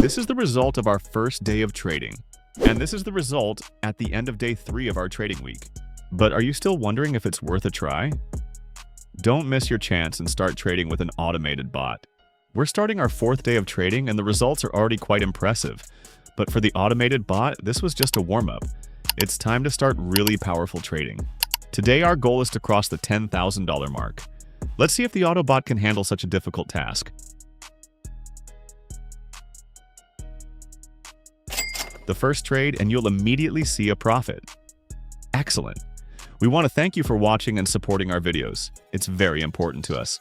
This is the result of our first day of trading. And this is the result at the end of day 3 of our trading week. But are you still wondering if it's worth a try? Don't miss your chance and start trading with an automated bot. We're starting our 4th day of trading and the results are already quite impressive. But for the automated bot, this was just a warm-up. It's time to start really powerful trading. Today our goal is to cross the $10,000 mark. Let's see if the Autobot can handle such a difficult task. The first trade and you'll immediately see a profit. Excellent. We want to thank you for watching and supporting our videos. It's very important to us.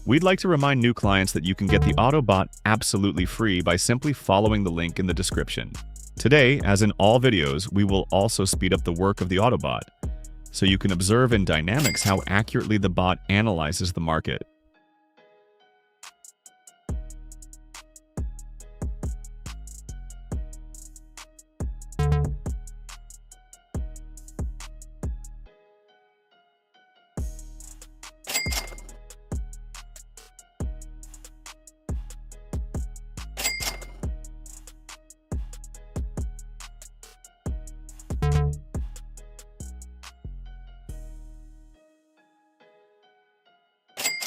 We'd like to remind new clients that you can get the Autobot absolutely free by simply following the link in the description. Today, as in all videos, we will also speed up the work of the Autobot, so you can observe in dynamics how accurately the bot analyzes the market.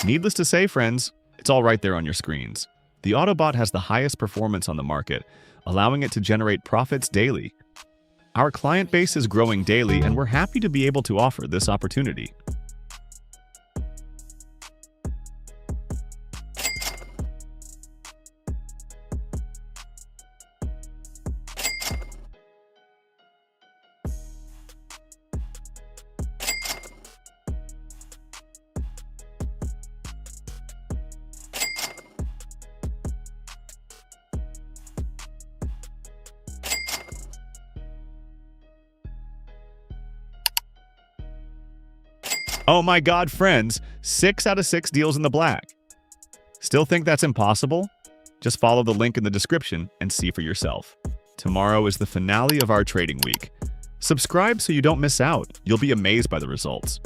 Needless to say, friends, it's all right there on your screens. The Autobot has the highest performance on the market, allowing it to generate profits daily. Our client base is growing daily, and we're happy to be able to offer this opportunity. Oh my god, friends, 6 out of 6 deals in the black. Still think that's impossible? Just follow the link in the description and see for yourself. Tomorrow is the finale of our trading week. Subscribe so you don't miss out. You'll be amazed by the results.